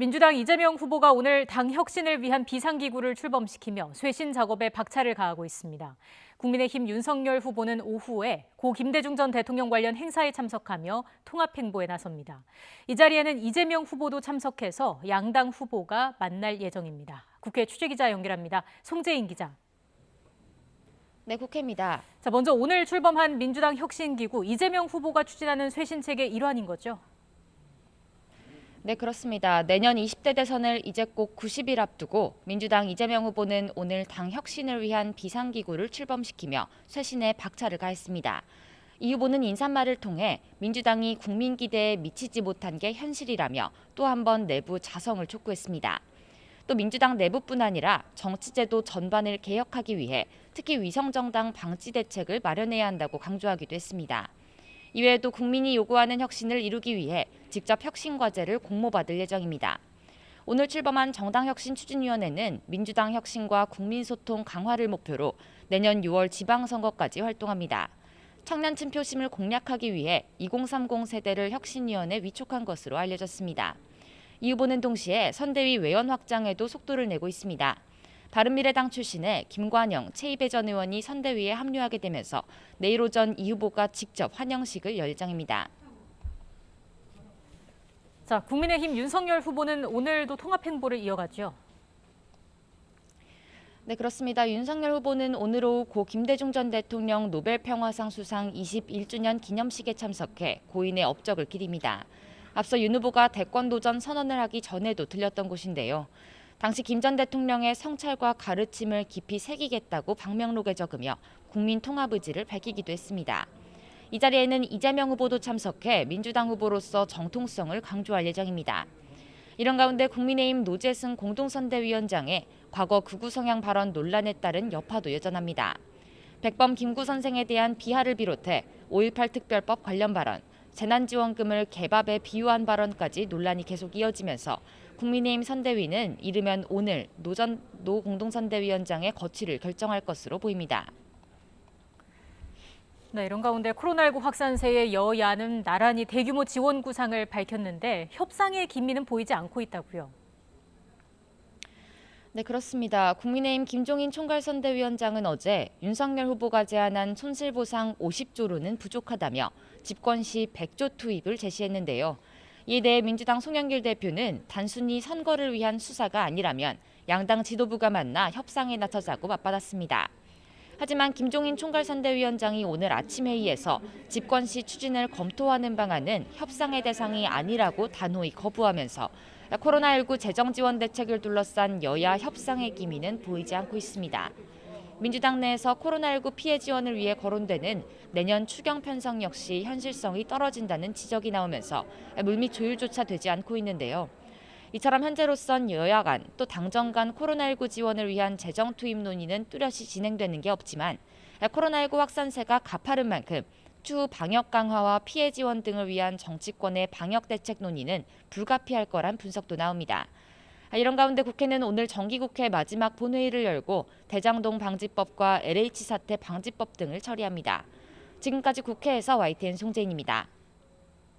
민주당 이재명 후보가 오늘 당 혁신을 위한 비상기구를 출범시키며 쇄신 작업에 박차를 가하고 있습니다. 국민의힘 윤석열 후보는 오후에 고 김대중 전 대통령 관련 행사에 참석하며 통합행보에 나섭니다. 이 자리에는 이재명 후보도 참석해서 양당 후보가 만날 예정입니다. 국회 취재기자 연결합니다. 송재인 기자. 네, 국회입니다. 먼저 오늘 출범한 민주당 혁신기구 이재명 후보가 추진하는 쇄신책의 일환인 거죠? 네, 그렇습니다. 내년 20대 대선을 이제 꼭 90일 앞두고 민주당 이재명 후보는 오늘 당 혁신을 위한 비상기구를 출범시키며 쇄신에 박차를 가했습니다. 이 후보는 인사말을 통해 민주당이 국민 기대에 미치지 못한 게 현실이라며 또 한 번 내부 자성을 촉구했습니다. 또 민주당 내부뿐 아니라 정치제도 전반을 개혁하기 위해 특히 위성정당 방지 대책을 마련해야 한다고 강조하기도 했습니다. 이외에도 국민이 요구하는 혁신을 이루기 위해 직접 혁신과제를 공모받을 예정입니다. 오늘 출범한 정당혁신추진위원회는 민주당 혁신과 국민소통 강화를 목표로 내년 6월 지방선거까지 활동합니다. 청년층 표심을 공략하기 위해 2030 세대를 혁신위원회에 위촉한 것으로 알려졌습니다. 이 후보는 동시에 선대위 외연 확장에도 속도를 내고 있습니다. 바른미래당 출신의 김관영, 최이배 전 의원이 선대위에 합류하게 되면서 내일 오전 이 후보가 직접 환영식을 열 예정입니다. 국민의힘 윤석열 후보는 오늘도 통합행보를 이어가죠. 네, 그렇습니다. 윤석열 후보는 오늘 오후 고 김대중 전 대통령 노벨평화상 수상 21주년 기념식에 참석해 고인의 업적을 기립니다. 앞서 윤 후보가 대권 도전 선언을 하기 전에도 들렸던 곳인데요. 당시 김 전 대통령의 성찰과 가르침을 깊이 새기겠다고 방명록에 적으며 국민 통합 의지를 밝히기도 했습니다. 이 자리에는 이재명 후보도 참석해 민주당 후보로서 정통성을 강조할 예정입니다. 이런 가운데 국민의힘 노재승 공동선대위원장의 과거 극우 성향 발언 논란에 따른 여파도 여전합니다. 백범 김구 선생에 대한 비하를 비롯해 5.18 특별법 관련 발언, 재난지원금을 개밥에 비유한 발언까지 논란이 계속 이어지면서 국민의힘 선대위는 이르면 오늘 노 공동선대위원장의 거취를 결정할 것으로 보입니다. 네, 이런 가운데 코로나19 확산세에 여야는 나란히 대규모 지원 구상을 밝혔는데 협상의 기미는 보이지 않고 있다고요. 네, 그렇습니다. 국민의힘 김종인 총괄선대위원장은 어제 윤석열 후보가 제안한 손실보상 50조로는 부족하다며 집권 시 100조 투입을 제시했는데요. 이에 대해 민주당 송영길 대표는 단순히 선거를 위한 수사가 아니라면 양당 지도부가 만나 협상에 나서자고 맞받았습니다. 하지만 김종인 총괄선대위원장이 오늘 아침 회의에서 집권 시 추진을 검토하는 방안은 협상의 대상이 아니라고 단호히 거부하면서 코로나19 재정지원 대책을 둘러싼 여야 협상의 기미는 보이지 않고 있습니다. 민주당 내에서 코로나19 피해 지원을 위해 거론되는 내년 추경 편성 역시 현실성이 떨어진다는 지적이 나오면서 물밑 조율조차 되지 않고 있는데요. 이처럼 현재로선 여야 간 또 당정 간 코로나19 지원을 위한 재정 투입 논의는 뚜렷이 진행되는 게 없지만 코로나19 확산세가 가파른 만큼 추후 방역 강화와 피해 지원 등을 위한 정치권의 방역 대책 논의는 불가피할 거란 분석도 나옵니다. 이런 가운데 국회는 오늘 정기국회 마지막 본회의를 열고 대장동 방지법과 LH 사태 방지법 등을 처리합니다. 지금까지 국회에서 YTN 송재인입니다.